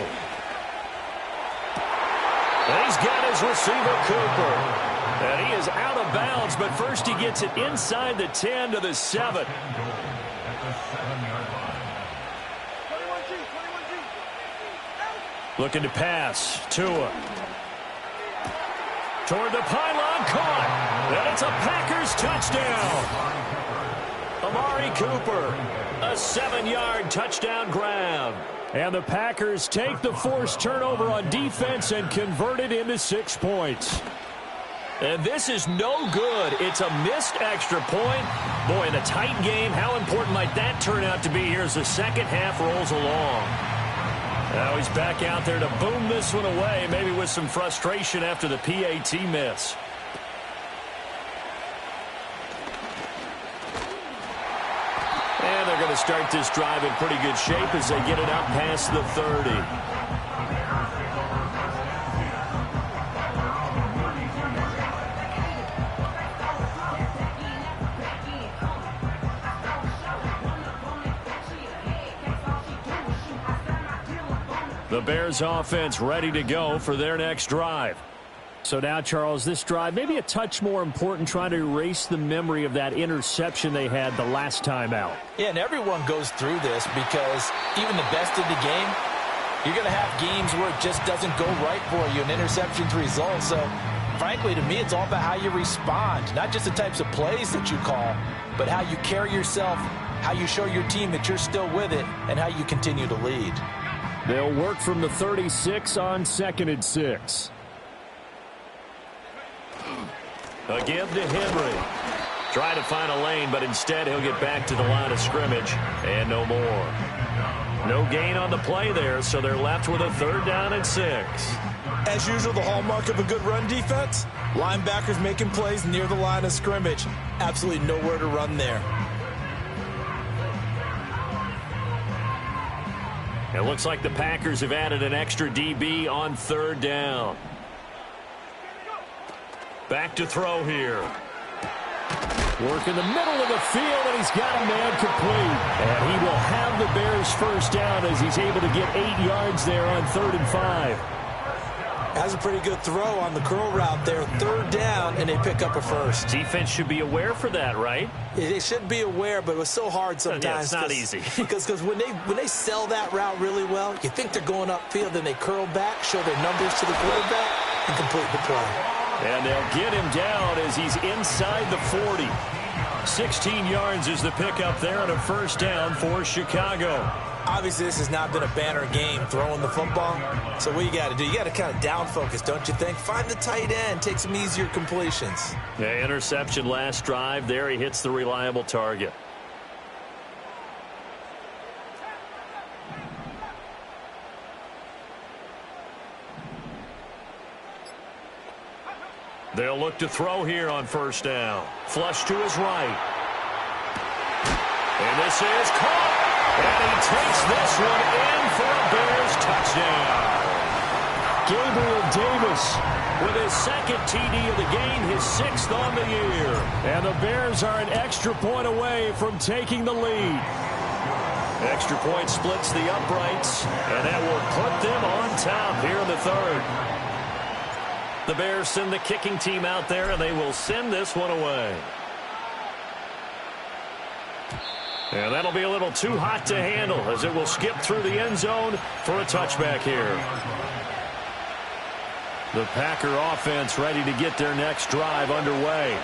And he's got his receiver, Cooper. And he is out of bounds, but first he gets it inside the 10 to the 7. Looking to pass. Tua. Toward the pylon, caught. And it's a Packers touchdown. Amari Cooper, a 7-yard touchdown grab. And the Packers take the forced turnover on defense and convert it into 6 points. And this is no good. It's a missed extra point. Boy, in a tight game, how important might that turn out to be here as the second half rolls along? Now he's back out there to boom this one away, maybe with some frustration after the PAT miss. And they're going to start this drive in pretty good shape as they get it out past the 30. The Bears offense ready to go for their next drive. So now, Charles, this drive maybe a touch more important, trying to erase the memory of that interception they had the last time out. Yeah, and everyone goes through this because even the best in the game, you're going to have games where it just doesn't go right for you, an interception's result. So, frankly, to me, it's all about how you respond, not just the types of plays that you call, but how you carry yourself, how you show your team that you're still with it, and how you continue to lead. They'll work from the 36 on 2nd and 6. Again to Henry. Try to find a lane, but instead he'll get back to the line of scrimmage. And no more. No gain on the play there, so they're left with a 3rd down and 6. As usual, the hallmark of a good run defense, linebackers making plays near the line of scrimmage. Absolutely nowhere to run there. It looks like the Packers have added an extra DB on 3rd down. Back to throw here. Work in the middle of the field, and he's got a man complete. And he will have the Bears first down as he's able to get 8 yards there on 3rd and 5. Has a pretty good throw on the curl route there. 3rd down, and they pick up a first. Defense should be aware for that, right? They should be aware, but it was so hard sometimes. Yeah, it's not easy. Because when they sell that route really well, you think they're going upfield, then they curl back, show their numbers to the quarterback, and complete the play. And they'll get him down as he's inside the 40. 16 yards is the pickup there on a first down for Chicago. Obviously, this has not been a banner game throwing the football. So what you got to do, you got to kind of down focus, don't you think? Find the tight end, take some easier completions. Yeah, interception last drive. There he hits the reliable target. They'll look to throw here on first down. Flush to his right. And this is caught. And he takes this one in for a Bears touchdown. Gabriel Davis with his 2nd TD of the game, his 6th on the year. And the Bears are an extra point away from taking the lead. Extra point splits the uprights, and that will put them on top here in the 3rd. The Bears send the kicking team out there, and they will send this one away. And that'll be a little too hot to handle as it will skip through the end zone for a touchback here. The Packer offense ready to get their next drive underway.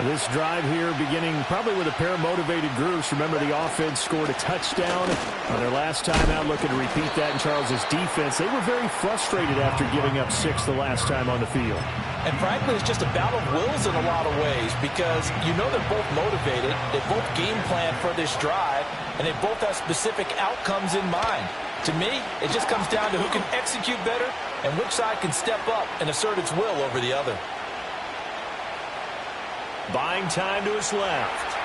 This drive here beginning probably with a pair of motivated groups. Remember, the offense scored a touchdown on their last time out, looking to repeat that in Charles's defense. They were very frustrated after giving up 6 the last time on the field. And frankly, it's just a battle of wills in a lot of ways because you know they're both motivated. They both game plan for this drive, and they both have specific outcomes in mind. To me, it just comes down to who can execute better and which side can step up and assert its will over the other. Buying time to his left.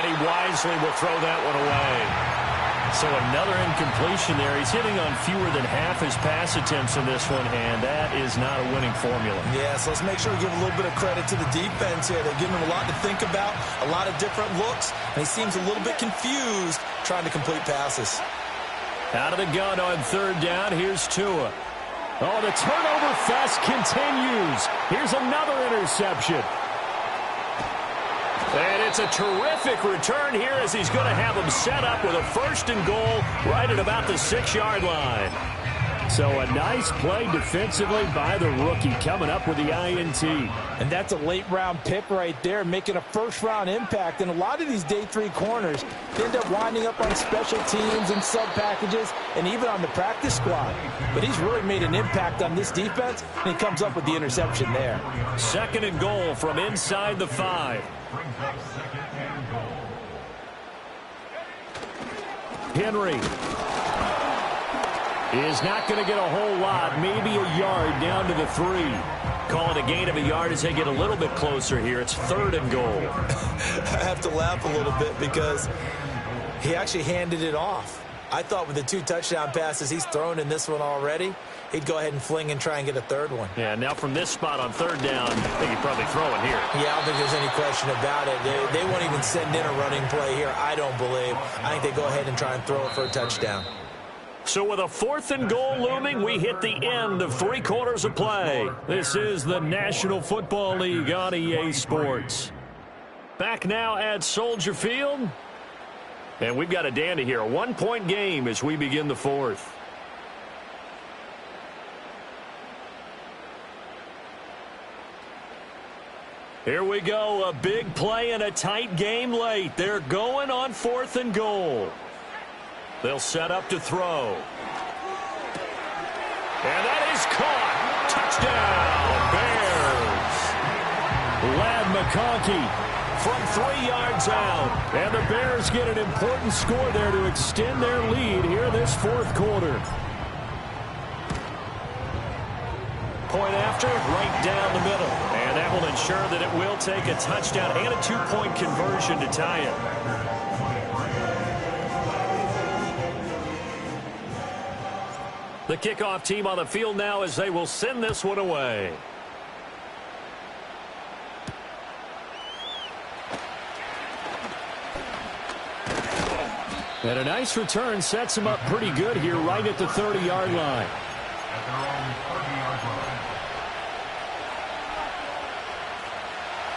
And he wisely will throw that one away. So another incompletion there. He's hitting on fewer than half his pass attempts in this one, and that is not a winning formula. Yeah, so let's make sure we give a little bit of credit to the defense here. They're giving him a lot to think about, a lot of different looks, and he seems a little bit confused trying to complete passes. Out of the gun on third down, here's Tua. Oh, the turnover fest continues. Here's another interception. And it's a terrific return here as he's going to have them set up with a 1st and goal right at about the 6-yard line. So a nice play defensively by the rookie coming up with the INT. And that's a late-round pick right there, making a first-round impact. And a lot of these day 3 corners end up winding up on special teams and sub-packages and even on the practice squad. But he's really made an impact on this defense, and he comes up with the interception there. 2nd and goal from inside the 5. Henry is not going to get a whole lot, maybe a yard down to the 3. Call it a gain of a yard as they get a little bit closer here. It's 3rd and goal. I have to laugh a little bit because he actually handed it off. I thought with the 2 touchdown passes he's thrown in this one already, he'd go ahead and fling and try and get a 3rd one. Yeah, now from this spot on 3rd down, I think he'd probably throw it here. Yeah, I don't think there's any question about it. They won't even send in a running play here, I don't believe. I think they go ahead and try and throw it for a touchdown. So with a 4th and goal looming, we hit the end of 3 quarters of play. This is the National Football League on EA Sports. Back now at Soldier Field. And we've got a dandy here. A 1-point game as we begin the 4th. Here we go. A big play and a tight game late. They're going on 4th and goal. They'll set up to throw. And that is caught. Touchdown, Bears. Ladd McConkey from 3 yards out. And the Bears get an important score there to extend their lead here in this 4th quarter. Point after, right down the middle. And that will ensure that it will take a touchdown and a 2-point conversion to tie it. The kickoff team on the field now as they will send this one away. And a nice return sets him up pretty good here right at the 30-yard line.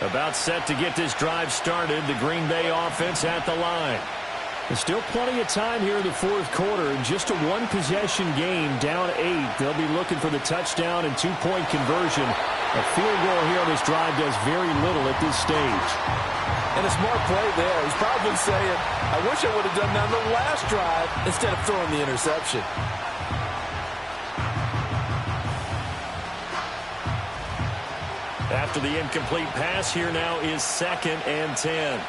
About set to get this drive started. The Green Bay offense at the line. There's still plenty of time here in the 4th quarter. Just a 1-possession game, down 8. They'll be looking for the touchdown and 2-point conversion. A field goal here on this drive does very little at this stage. And a smart play there. He's probably saying, I wish I would have done that on the last drive instead of throwing the interception. After the incomplete pass, here now is 2nd and 10.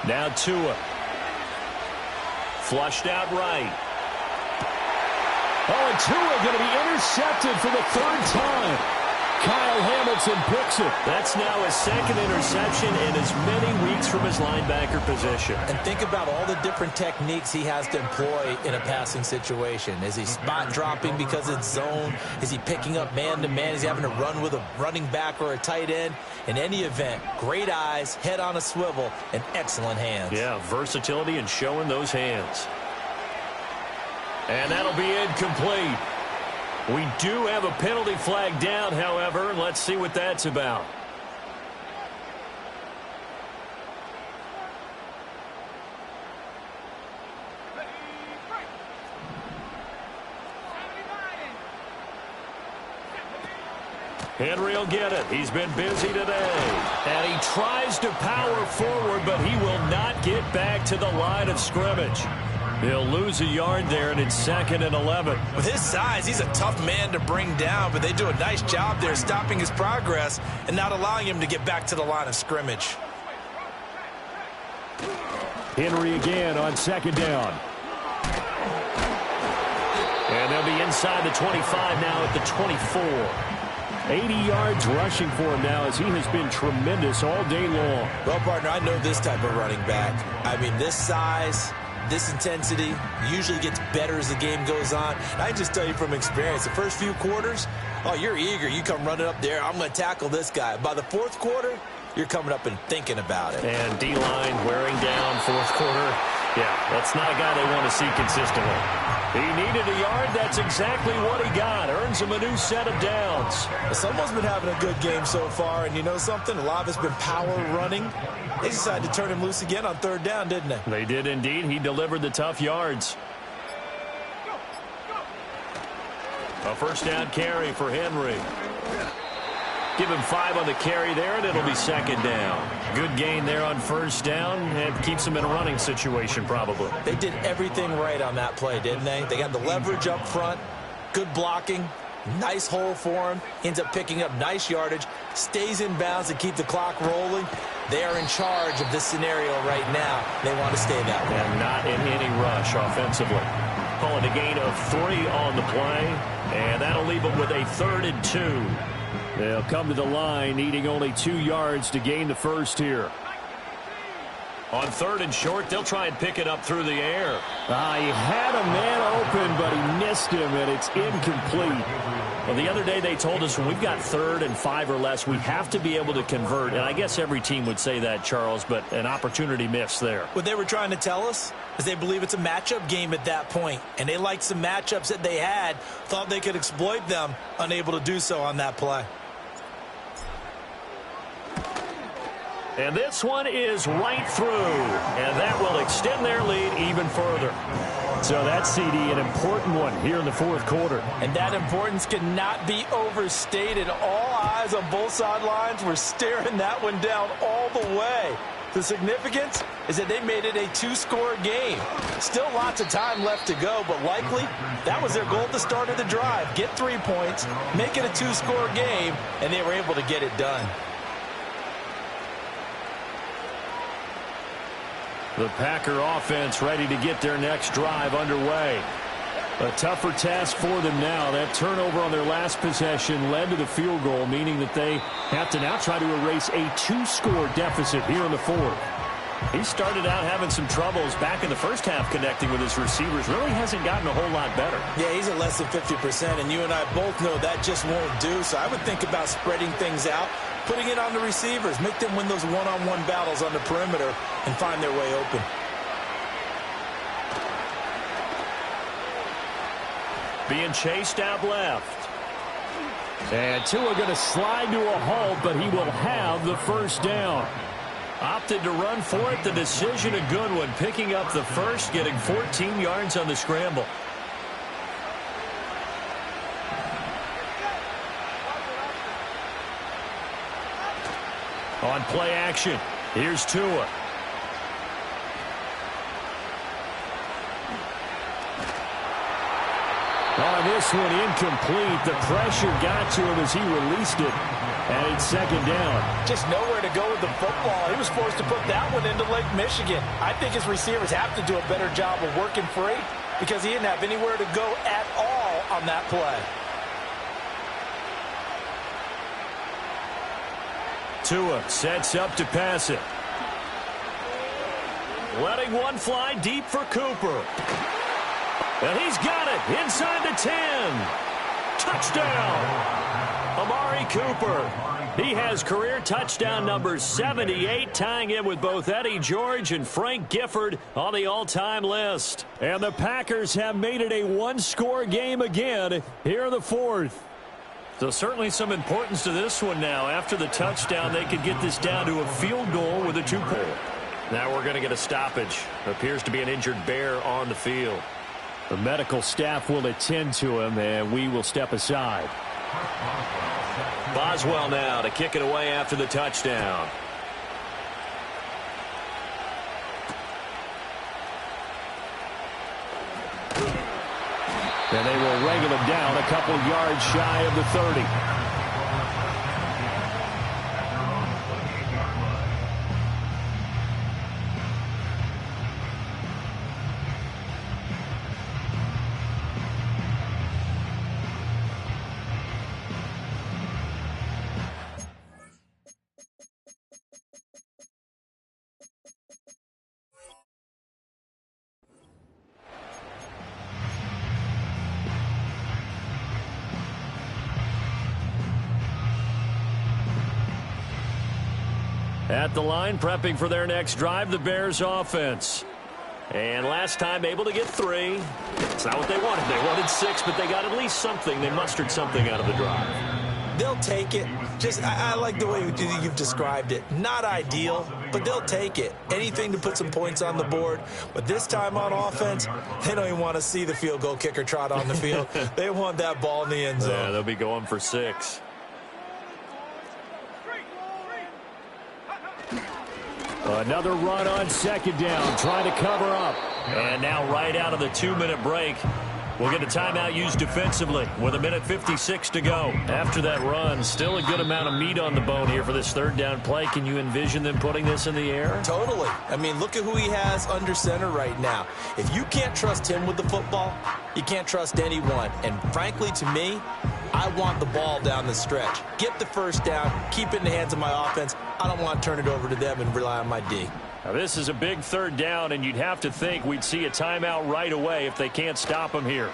Now Tua. Flushed out right. Oh, and Tua going to be intercepted for the 3rd time. Kyle Hamilton picks it. That's now his 2nd interception and as many weeks from his linebacker position. And think about all the different techniques he has to employ in a passing situation. Is he spot dropping because it's zone? Is he picking up man-to-man? Is he having to run with a running back or a tight end? In any event, great eyes, head on a swivel, and excellent hands. Yeah, versatility and showing those hands. And that'll be incomplete. We do have a penalty flag down, however. Let's see what that's about. Henry will get it. He's been busy today. And he tries to power forward, but he will not get back to the line of scrimmage. He'll lose a yard there, and it's 2nd and 11. With his size, he's a tough man to bring down, but they do a nice job there stopping his progress and not allowing him to get back to the line of scrimmage. Henry again on 2nd down. And they'll be inside the 25 now at the 24. 80 yards rushing for him now as he has been tremendous all day long. Well, partner, I know this type of running back. I mean, this size, this intensity usually gets better as the game goes on. And I just tell you from experience, the first few quarters, oh, you're eager. You come running up there, I'm going to tackle this guy. By the fourth quarter, you're coming up and thinking about it. And D-line wearing down fourth quarter. Yeah, that's not a guy they want to see consistently. He needed a yard. That's exactly what he got. Earns him a new set of downs. Someone's been having a good game so far, and you know something? A lot of it's been power running. They decided to turn him loose again on third down, didn't they? They did indeed. He delivered the tough yards. A first down carry for Henry. Give him 5 on the carry there, and it'll be second down. Good gain there on first down, and keeps him in a running situation probably. They did everything right on that play, didn't they? They got the leverage up front, good blocking, nice hole for him, ends up picking up nice yardage, stays in bounds to keep the clock rolling. They are in charge of this scenario right now. They want to stay that way. And not in any rush offensively. Calling a gain of 3 on the play, and that'll leave them with a 3rd and 2. They'll come to the line, needing only 2 yards to gain the first here. On 3rd and short, they'll try and pick it up through the air. He had a man open, but he missed him, and it's incomplete. Well, the other day they told us when we've got 3rd and 5 or less, we have to be able to convert. And I guess every team would say that, Charles, but an opportunity missed there. What they were trying to tell us is they believe it's a matchup game at that point, and they liked some matchups that they had, thought they could exploit them, unable to do so on that play. And this one is right through, and that will extend their lead even further. So that's, CD, an important one here in the fourth quarter. And that importance cannot be overstated. All eyes on both sidelines were staring that one down all the way. The significance is that they made it a 2-score game. Still lots of time left to go, but likely that was their goal at the start of the drive. Get 3 points, make it a 2-score game, and they were able to get it done. The Packer offense ready to get their next drive underway. A tougher task for them now. That turnover on their last possession led to the field goal, meaning that they have to now try to erase a 2-score deficit here in the fourth. He started out having some troubles back in the first half connecting with his receivers. Really hasn't gotten a whole lot better. Yeah, he's at less than 50%, and you and I both know that just won't do. So I would think about spreading things out, putting it on the receivers, make them win those one-on-one battles on the perimeter and find their way open. Being chased out left. And Tua going to slide to a halt, but he will have the first down. Opted to run for it. The decision a good one. Picking up the first, getting 14 yards on the scramble. On play action, here's Tua. On this one, incomplete. The pressure got to him as he released it. And it's second down. Just nowhere to go with the football. He was forced to put that one into Lake Michigan. I think his receivers have to do a better job of working free because he didn't have anywhere to go at all on that play. Tua sets up to pass it. Letting one fly deep for Cooper. And he's got it inside the 10. Touchdown. Amari Cooper. He has career touchdown number 78, tying it with both Eddie George and Frank Gifford on the all-time list. And the Packers have made it a 1-score game again here in the fourth. So certainly some importance to this one now. After the touchdown, they could get this down to a field goal with a 2-point. Now we're going to get a stoppage. Appears to be an injured Bear on the field. The medical staff will attend to him, and we will step aside. Boswell now to kick it away after the touchdown. And they will wrangle him down a couple yards shy of the 30. At the line, prepping for their next drive, the Bears offense. And last time, able to get 3. It's not what they wanted. They wanted 6, but they got at least something. They mustered something out of the drive. They'll take it. I like the way you've described it. Not ideal, but they'll take it. Anything to put some points on the board. But this time on offense, they don't even want to see the field goal kicker trot on the field. They want that ball in the end zone. Yeah, they'll be going for 6. Another run on second down, trying to cover up. And now right out of the 2-minute break, we'll get a timeout used defensively with 1:56 to go. After that run, still a good amount of meat on the bone here for this third down play. Can you envision them putting this in the air? Totally. I mean, look at who he has under center right now. If you can't trust him with the football, you can't trust anyone. And frankly, to me, I want the ball down the stretch. Get the first down, keep it in the hands of my offense. I don't want to turn it over to them and rely on my D. Now, this is a big third down, and you'd have to think we'd see a timeout right away if they can't stop him here.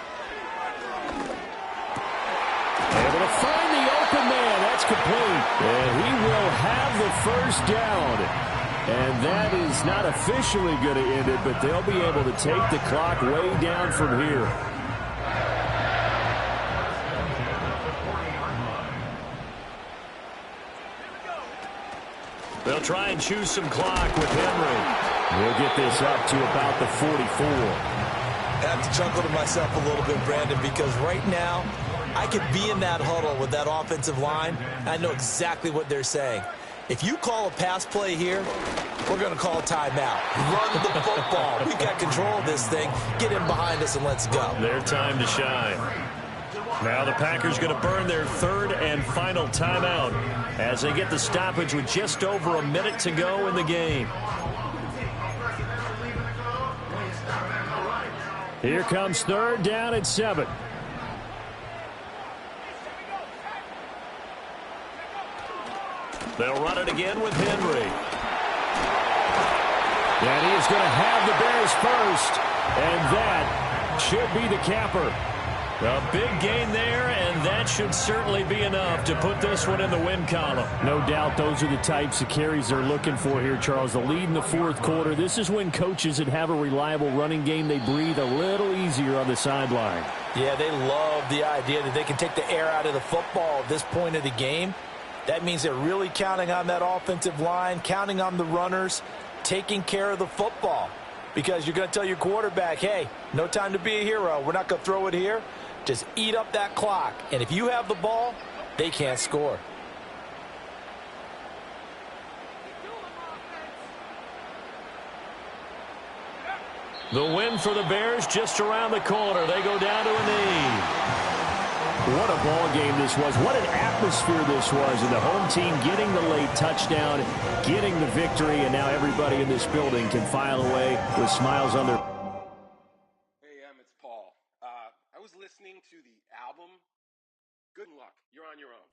Able to find the open man. That's complete. And he will have the first down. And that is not officially going to end it, but they'll be able to take the clock way down from here. They'll try and choose some clock with Henry. We'll get this up to about the 44. I have to chuckle to myself a little bit, Brandon, because right now I could be in that huddle with that offensive line. I know exactly what they're saying. If you call a pass play here, we're going to call a timeout. Run the football. We've got control of this thing. Get in behind us and let's go. Their time to shine. Now the Packers going to burn their third and final timeout as they get the stoppage with just over a minute to go in the game. Here comes third down and 7. They'll run it again with Henry. And he is going to have the Bears first. And that should be the capper. A big gain there, and that should certainly be enough to put this one in the win column. No doubt those are the types of carries they're looking for here, Charles. The lead in the fourth quarter. This is when coaches that have a reliable running game, they breathe a little easier on the sideline. Yeah, they love the idea that they can take the air out of the football at this point of the game. That means they're really counting on that offensive line, counting on the runners, taking care of the football. Because you're going to tell your quarterback, hey, no time to be a hero. We're not going to throw it here. Just eat up that clock. And if you have the ball, they can't score. The win for the Bears just around the corner. They go down to a knee. What a ball game this was. What an atmosphere this was. And the home team getting the late touchdown, getting the victory, and now everybody in this building can file away with smiles on their... Hey, it's Paul. I was listening to the album. Good luck. You're on your own.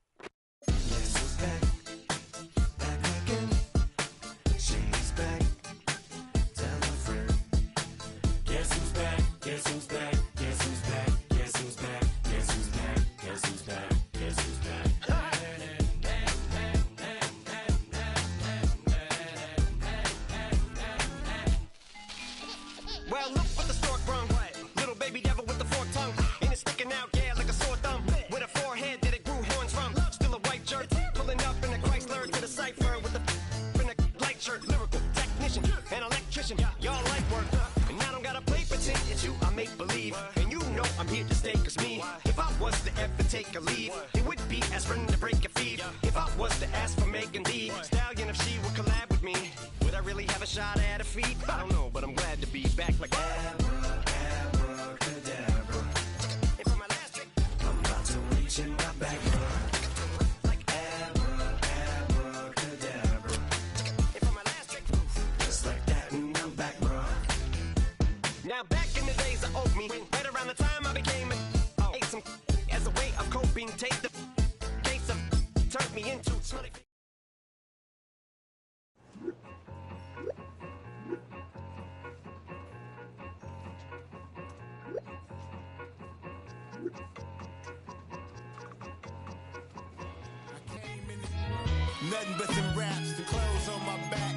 She's back. Tell a friend. Guess who's back? Guess who's back? Guess who's back? Guess who's back? Guess who's back? Guess who's back? Guess who's back? Well, look what the stork brung. Little baby devil with the forked tongue. And it's sticking out, yeah, like a sore thumb. With a forehead that it grew horns from. Still a white shirt, pulling up in a Chrysler to the cipher with a in a light shirt. Lyrical technician, an electrician. Y'all like work, and I don't gotta play pretend. It's you I make believe, and you know I'm here to stay. Cause me, if I was to ever take a leave, it would be aspirin to break a feed. If I was to ask for Megan Thee Stallion, if she would collab with me, would I really have a shot at a feat? I don't know, but I'm glad to be back like Abracadabra. And for my last trick, I'm about to reach in my back. Like abracadabra. and for my last trick, Just like that, and I'm back, bro. now back in the days of old me, right around the time I became ate some as a way of coping. Take the case of turned me into smelly. Nothing but some raps, the clothes on my back.